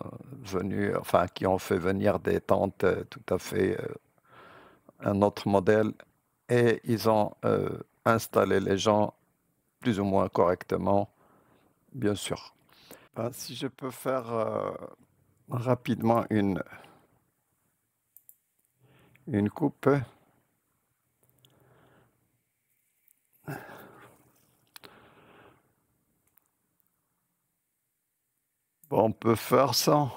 qui ont fait venir des tentes tout à fait un autre modèle, et ils ont installé les gens plus ou moins correctement, bien sûr. Si je peux faire rapidement une coupe. Bon, on peut faire ça.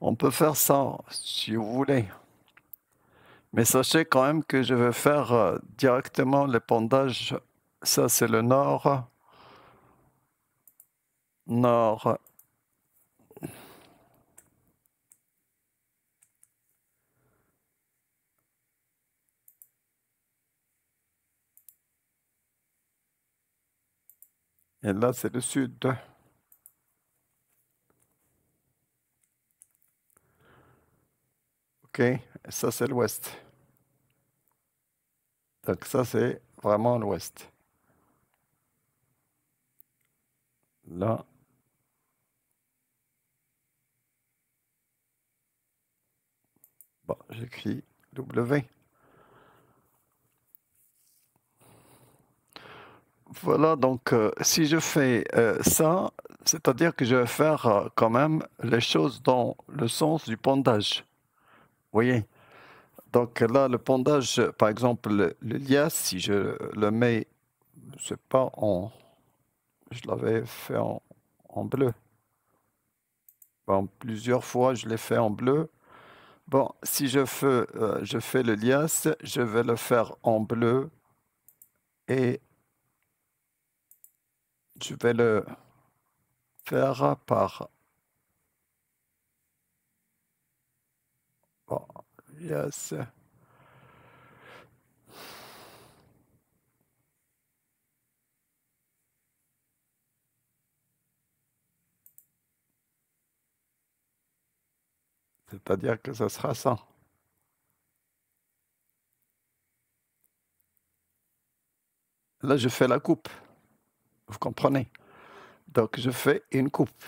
On peut faire ça si vous voulez. Mais sachez quand même que je vais faire directement l'épandage. Ça, c'est le nord. Nord. Et là, c'est le sud. OK. Et ça, c'est l'ouest. Donc ça, c'est vraiment l'ouest. Là. Bon, j'écris W. Voilà, donc si je fais ça, c'est-à-dire que je vais faire quand même les choses dans le sens du pondage. Vous voyez? Donc là, le pondage, par exemple, le lias, si je le mets, je sais pas, je l'avais fait en bleu. Bon, plusieurs fois, je l'ai fait en bleu. Bon, si je fais le lias, je vais le faire en bleu, et je vais le faire par... Bon, lias. C'est-à-dire que ce sera ça. Là, je fais la coupe. Vous comprenez? Donc, je fais une coupe.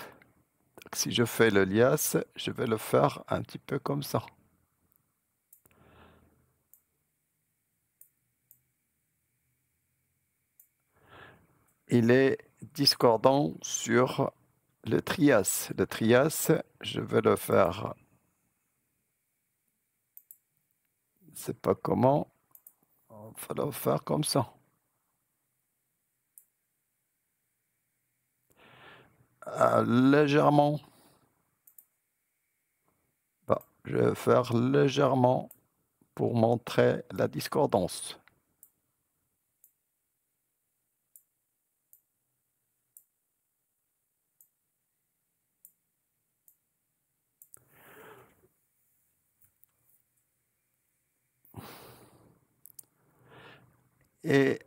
Donc, si je fais le liasse, je vais le faire un petit peu comme ça. Il est discordant sur le trias. Le trias, je vais le faire, je ne sais pas comment, il va le faire comme ça. Légèrement. Bon, je vais faire légèrement pour montrer la discordance. Et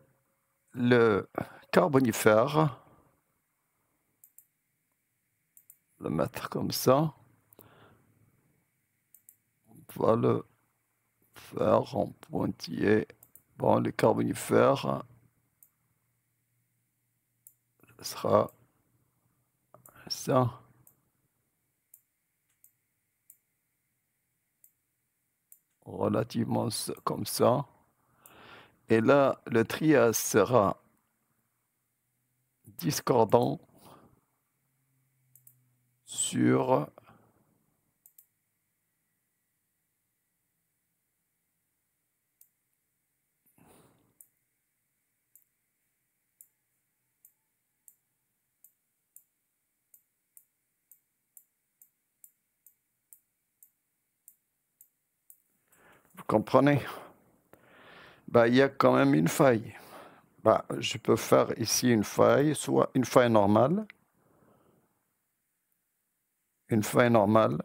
le carbonifère, le mettre comme ça, on va le faire en pointillé. Bon, le carbonifère sera ça. Relativement comme ça. Et là, le trias sera discordant sur vous comprenez? Bah, il y a quand même une faille. Bah, je peux faire ici une faille, soit une faille normale, une faille normale.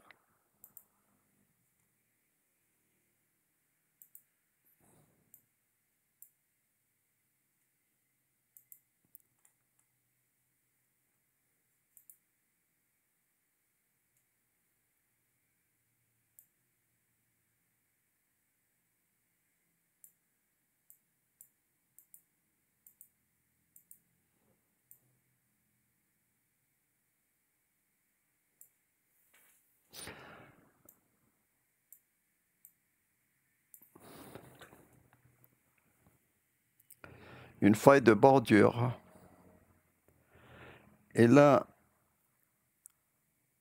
Une faille de bordure. Et là,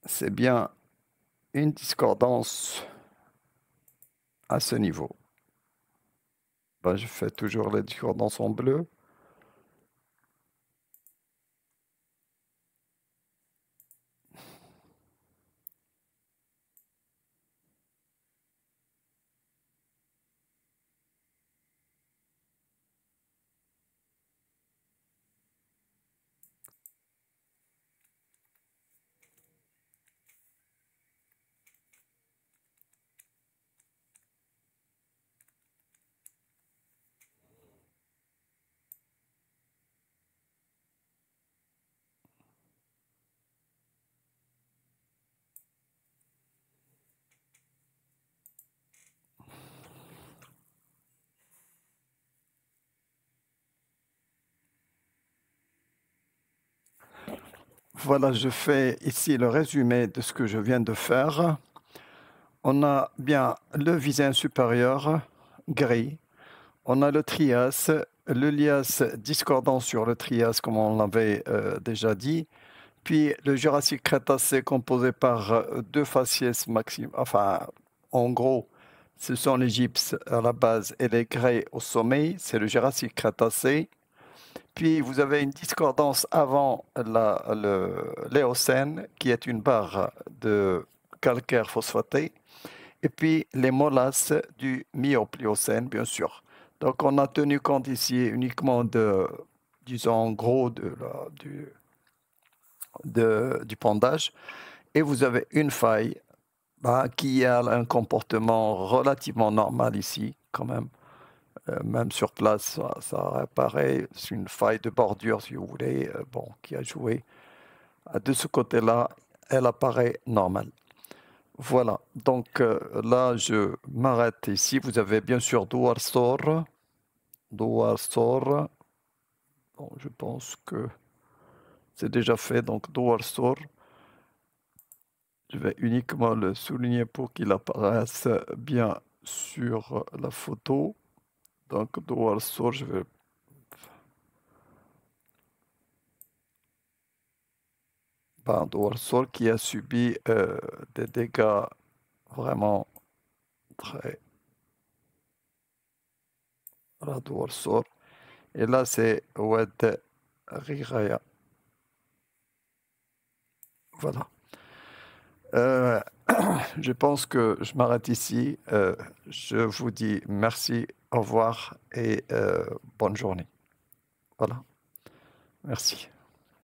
c'est bien une discordance à ce niveau. Ben, je fais toujours les discordances en bleu. Voilà, je fais ici le résumé de ce que je viens de faire. On a bien le visin supérieur, gris. On a le trias, le lias discordant sur le trias, comme on l'avait déjà dit. Puis le Jurassique-Crétacé composé par deux faciès maximum. Enfin, en gros, ce sont les gypses à la base et les grès au sommet. C'est le Jurassique-Crétacé. Puis vous avez une discordance avant l'Éocène, qui est une barre de calcaire phosphaté. Et puis les molasses du mi-Pliocène, bien sûr. Donc on a tenu compte ici uniquement de, disons en gros, du pondage. Et vous avez une faille qui a un comportement relativement normal ici, quand même. Même sur place, ça apparaît. C'est une faille de bordure, si vous voulez, qui a joué. De ce côté-là, elle apparaît normale. Voilà, donc là, je m'arrête ici. Vous avez bien sûr Douar Sor. Douar Sor. Bon, je pense que c'est déjà fait, donc Douar Sor. Je vais uniquement le souligner pour qu'il apparaisse bien sur la photo. Donc Douar Sor, je vais... Ben, Douar Sor qui a subi des dégâts vraiment très... Voilà, Douar Sor. Et là, c'est Oued Riraya. Voilà. Euh, je pense que je m'arrête ici. Je vous dis merci, au revoir et bonne journée. Voilà. Merci.